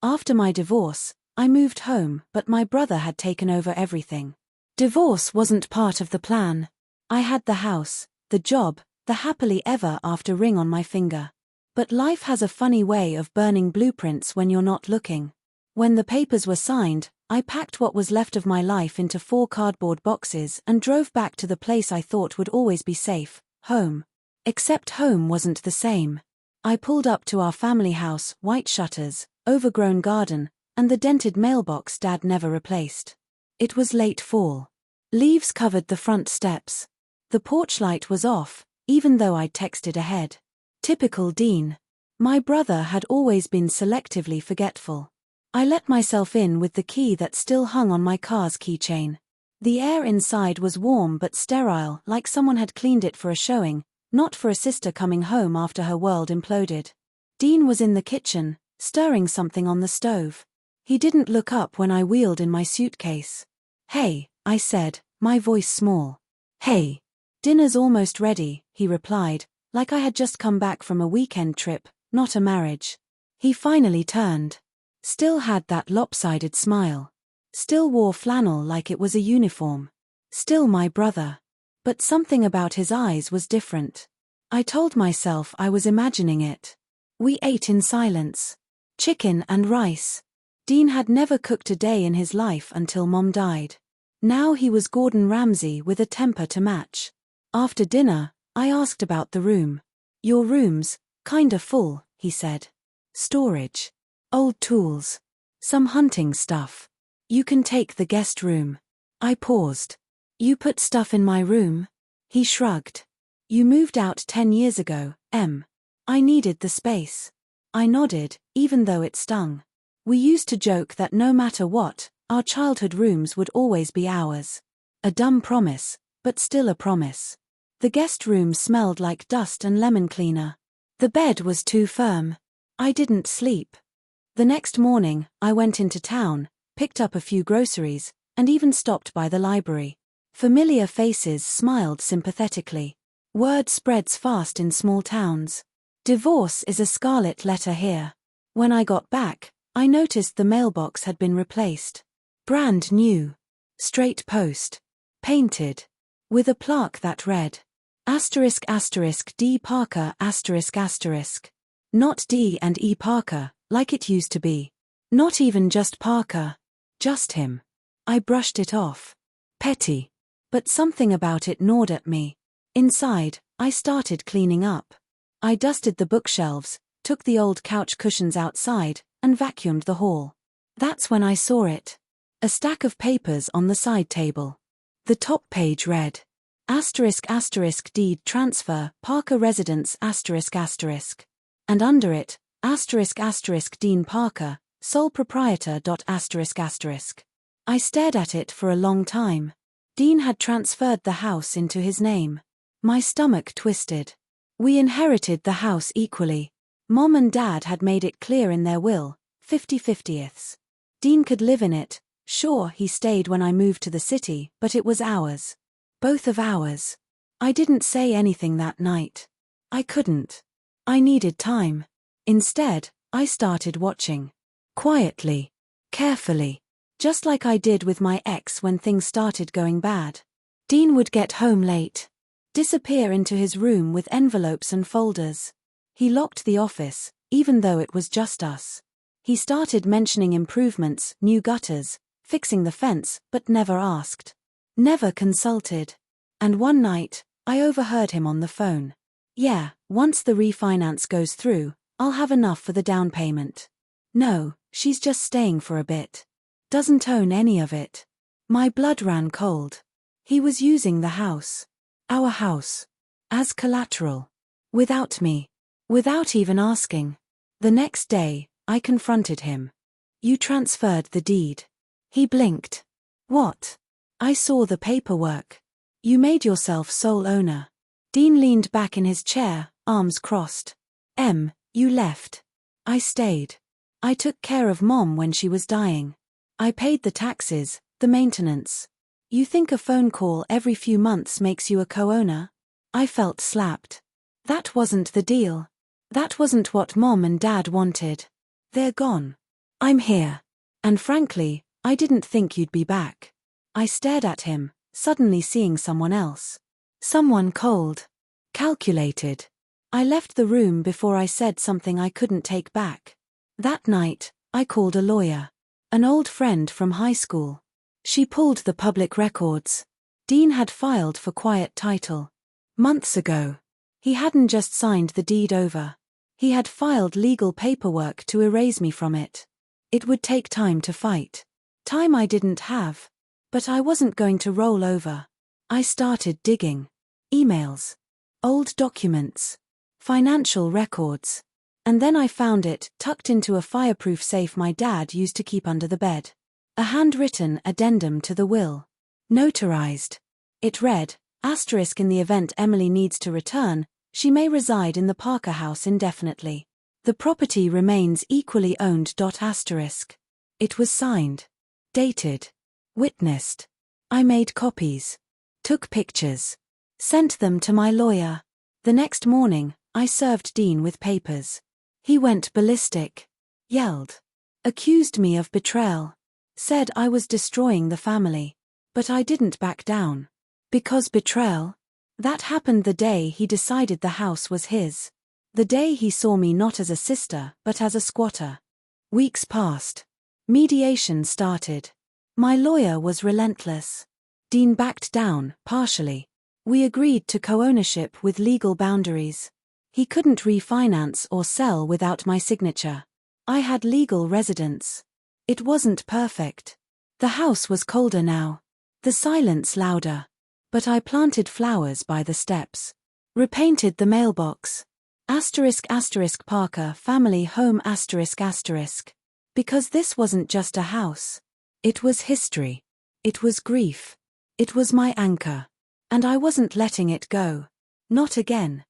After my divorce, I moved home, but my brother had taken over everything. Divorce wasn't part of the plan. I had the house, the job, the happily ever after ring on my finger. But life has a funny way of burning blueprints when you're not looking. When the papers were signed, I packed what was left of my life into 4 cardboard boxes and drove back to the place I thought would always be safe, home. Except home wasn't the same. I pulled up to our family house, white shutters, overgrown garden, and the dented mailbox Dad never replaced. It was late fall. Leaves covered the front steps. The porch light was off, even though I'd texted ahead. Typical Dean. My brother had always been selectively forgetful. I let myself in with the key that still hung on my car's keychain. The air inside was warm but sterile, like someone had cleaned it for a showing, not for a sister coming home after her world imploded. Dean was in the kitchen, stirring something on the stove. He didn't look up when I wheeled in my suitcase. "Hey," I said, my voice small. "Hey. Dinner's almost ready," he replied, like I had just come back from a weekend trip, not a marriage. He finally turned. Still had that lopsided smile. Still wore flannel like it was a uniform. Still my brother. But something about his eyes was different. I told myself I was imagining it. We ate in silence. Chicken and rice. Dean had never cooked a day in his life until Mom died. Now he was Gordon Ramsay with a temper to match. After dinner, I asked about the room. "Your room's kinda full," he said. "Storage. Old tools. Some hunting stuff. You can take the guest room." I paused. "You put stuff in my room?" He shrugged. "You moved out 10 years ago, Em. I needed the space." I nodded, even though it stung. We used to joke that no matter what, our childhood rooms would always be ours. A dumb promise, but still a promise. The guest room smelled like dust and lemon cleaner. The bed was too firm. I didn't sleep. The next morning, I went into town, picked up a few groceries, and even stopped by the library. Familiar faces smiled sympathetically. Word spreads fast in small towns. Divorce is a scarlet letter here. When I got back, I noticed the mailbox had been replaced. Brand new. Straight post. Painted. With a plaque that read, **D Parker***. Not D and E Parker, like it used to be. Not even just Parker. Just him. I brushed it off. Petty. But something about it gnawed at me. Inside, I started cleaning up. I dusted the bookshelves, took the old couch cushions outside, and vacuumed the hall. That's when I saw it. A stack of papers on the side table. The top page read, **deed transfer, Parker residence***. And under it, **Dean Parker, sole proprietor***. I stared at it for a long time. Dean had transferred the house into his name. My stomach twisted. We inherited the house equally. Mom and Dad had made it clear in their will, 50/50ths. Dean could live in it. Sure, he stayed when I moved to the city, but it was ours. Both of ours. I didn't say anything that night. I couldn't. I needed time. Instead, I started watching. Quietly. Carefully. Just like I did with my ex when things started going bad. Dean would get home late. Disappear into his room with envelopes and folders. He locked the office, even though it was just us. He started mentioning improvements, new gutters, fixing the fence, but never asked. Never consulted. And one night, I overheard him on the phone. "Yeah, once the refinance goes through, I'll have enough for the down payment. No, she's just staying for a bit. Doesn't own any of it." My blood ran cold. He was using the house. Our house. As collateral. Without me. Without even asking. The next day, I confronted him. "You transferred the deed." He blinked. "What?" I saw the paperwork. "You made yourself sole owner." Dean leaned back in his chair, arms crossed. "Em, you left. I stayed. I took care of Mom when she was dying. I paid the taxes, the maintenance. You think a phone call every few months makes you a co-owner?" I felt slapped. That wasn't the deal. That wasn't what Mom and Dad wanted. They're gone. I'm here. And frankly, I didn't think you'd be back. I stared at him, suddenly seeing someone else. Someone cold. Calculated. I left the room before I said something I couldn't take back. That night, I called a lawyer. An old friend from high school. She pulled the public records. Dean had filed for quiet title. Months ago. He hadn't just signed the deed over. He had filed legal paperwork to erase me from it. It would take time to fight. Time I didn't have. But I wasn't going to roll over. I started digging. Emails. Old documents. Financial records. And then I found it, tucked into a fireproof safe my dad used to keep under the bed. A handwritten addendum to the will. Notarized. It read, asterisk in the event Emily needs to return, she may reside in the Parker house indefinitely. The property remains equally owned. Asterisk. It was signed. Dated. Witnessed. I made copies. Took pictures. Sent them to my lawyer. The next morning, I served Dean with papers. He went ballistic. Yelled. Accused me of betrayal. Said I was destroying the family. But I didn't back down. Because betrayal? That happened the day he decided the house was his. The day he saw me not as a sister, but as a squatter. Weeks passed. Mediation started. My lawyer was relentless. Dean backed down, partially. We agreed to co-ownership with legal boundaries. He couldn't refinance or sell without my signature. I had legal residence. It wasn't perfect. The house was colder now. The silence louder. But I planted flowers by the steps. Repainted the mailbox. Asterisk asterisk Parker family home asterisk asterisk. Because this wasn't just a house. It was history. It was grief. It was my anchor. And I wasn't letting it go. Not again.